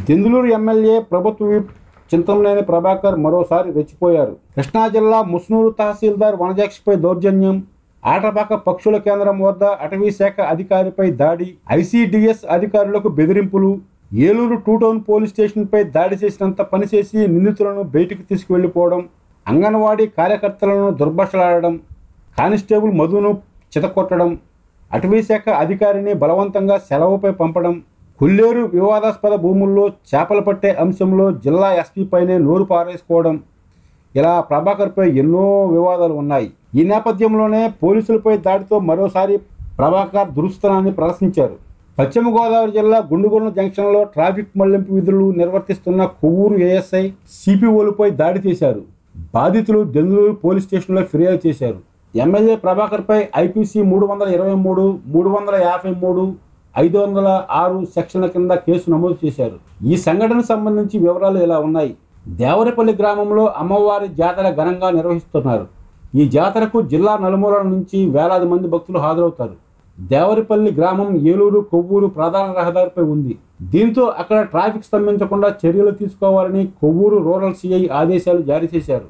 Denduluru MLA ప్రభుత్వ whip Chintamaneni Prabhakar మరోసారి రెచ్చిపోయారు. కృష్ణా జిల్లా ముస్నూరు తహసీల్దార్ వనజాక్షిపై దౌర్జన్యం, ఆటపాక పక్షుల కేంద్రం వద్ద అటవీ శాఖ అధికారిపై దాడి, ఐసీడీఎస్ అధికారులకు బెదిరింపులు, ఏలూరు టూ టౌన్ పోలీస్ స్టేషన్పై దాడి చేసినంత పనిచేసి నిందితులను బయటికి తీసుకువెళ్లిపోవడం, అంగన్వాడీ కార్యకర్తలను దుర్భాషలాడడం, కానిస్టేబుల్ మధును చితకొట్టడం, అటవీ శాఖ అధికారిని బలవంతంగా సెలవుపై పంపడం, కొల్లేరు వివాదాస్పద భూముల్లో చేపలు పట్టే అంశంలో జిల్లా ఎస్పీపైనే నోరు పారేసుకోవడం, ఇలా ప్రభాకర్పై ఎన్నో వివాదాలు ఉన్నాయి. ఈ నేపథ్యంలోనే పోలీసులపై దాడితో మరోసారి ప్రభాకర్ దురుస్తనాన్ని ప్రదర్శించారు. పశ్చిమ గోదావరి జిల్లా గుండుగొలను జంక్షన్లో ట్రాఫిక్ మళ్లింపు విధులు నిర్వర్తిస్తున్న కొవ్వూరు ఏఎస్ఐ సిపిఓలపై దాడి చేశారు. బాధితులు దెందులూరు పోలీస్ స్టేషన్లో ఫిర్యాదు చేశారు. ఎమ్మెల్యే ప్రభాకర్పై ఐపీసీ 323, 353, 506 సెక్షన్ల కింద కేసు నమోదు చేశారు. ఈ సంఘటనకు సంబంధించి వివరాలు ఇలా ఉన్నాయి. దేవరపల్లి గ్రామంలో అమ్మవారి జాతర ఘనంగా నిర్వహిస్తున్నారు. ఈ జాతరకు జిల్లా నలుమూలల నుంచి వేలాది మంది భక్తులు హాజరవుతారు. దేవరపల్లి గ్రామం ఏలూరు కొవ్వూరు ప్రధాన రహదారిపై ఉంది. దీంతో అక్కడ ట్రాఫిక్ స్తంభించకుండా చర్యలు తీసుకోవాలని కొవ్వూరు రూరల్ సిఐ ఆదేశాలు జారీ చేశారు.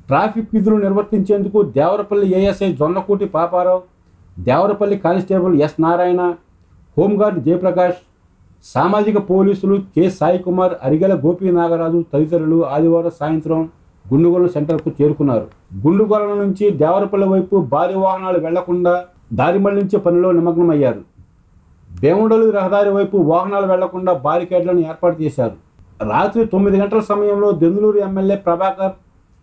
ట్రాఫిక్ విధులు నిర్వర్తించేందుకు Devarapalli ASI Jonnakuti Paparao, Devarapalli constable S Narayana, home guard Jayaprakash, సామాజిక పోలీసులు కె సాయి కుమార్, అరిగెల గోపీ నాగరాజు తదితరులు ఆదివారం సాయంత్రం గుండుగొలను సెంటర్కు చేరుకున్నారు. గుండుగొలను నుంచి దేవరపల్లి వైపు భారీ వాహనాలు వెళ్లకుండా దారి మళ్లించే పనిలో నిమగ్నమయ్యారు. బేముండలు రహదారి వైపు వాహనాలు వెళ్లకుండా బారికేడ్లను ఏర్పాటు చేశారు. రాత్రి 9 గంటల సమయంలో దెందులూరు ఎమ్మెల్యే ప్రభాకర్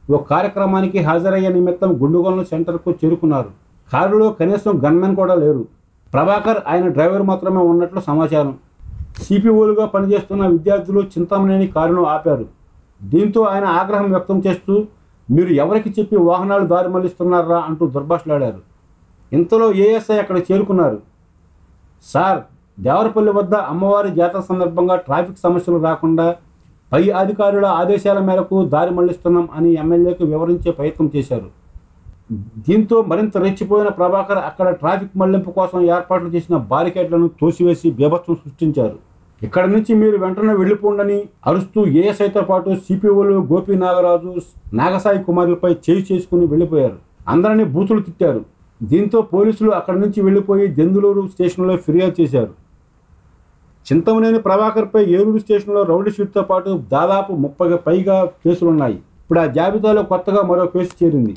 ఓ కార్యక్రమానికి హాజరయ్యే నిమిత్తం గుండుగొలను సెంటర్కు చేరుకున్నారు. కారులో కనీసం గన్మెన్ కూడా లేరు. ప్రభాకర్, ఆయన డ్రైవర్ మాత్రమే ఉన్నట్లు సమాచారం. సిపిఓలుగా పనిచేస్తున్న విద్యార్థులు చింతమనేని కారును ఆపారు. దీంతో ఆయన ఆగ్రహం వ్యక్తం చేస్తూ, మీరు ఎవరికి చెప్పి వాహనాలు దారి మళ్లిస్తున్నారా అంటూ దుర్భాషలాడారు. ఇంతలో ఏఎస్ఐ అక్కడ చేరుకున్నారు. సార్, దేవరపల్లి వద్ద అమ్మవారి జాతర సందర్భంగా ట్రాఫిక్ సమస్యలు రాకుండా పై అధికారుల ఆదేశాల మేరకు దారి మళ్లిస్తున్నాం అని ఎమ్మెల్యేకు వివరించే ప్రయత్నం చేశారు. దీంతో మరింత రెచ్చిపోయిన ప్రభాకర్ అక్కడ ట్రాఫిక్ మళ్లింపు కోసం ఏర్పాట్లు చేసిన బారికేడ్లను తోసివేసి బీభత్సం సృష్టించారు. ఇక్కడ నుంచి మీరు వెంటనే వెళ్లిపోండని అరుస్తూ ఏఎస్ఐతో పాటు సిపిఓలు గోపీ నాగరాజు, నాగసాయి కుమారులపై చేయి చేసుకుని వెళ్లిపోయారు. అందరినీ బూతులు తిట్టారు. దీంతో పోలీసులు అక్కడి నుంచి వెళ్లిపోయి దెందులూరు స్టేషన్లో ఫిర్యాదు చేశారు. చింతమనేని ప్రభాకర్పై ఏలూరు స్టేషన్లో రౌడీ షీట్తో పాటు దాదాపు 30కి పైగా కేసులున్నాయి. ఇప్పుడు ఆ జాబితాలో కొత్తగా మరో కేసు చేరింది.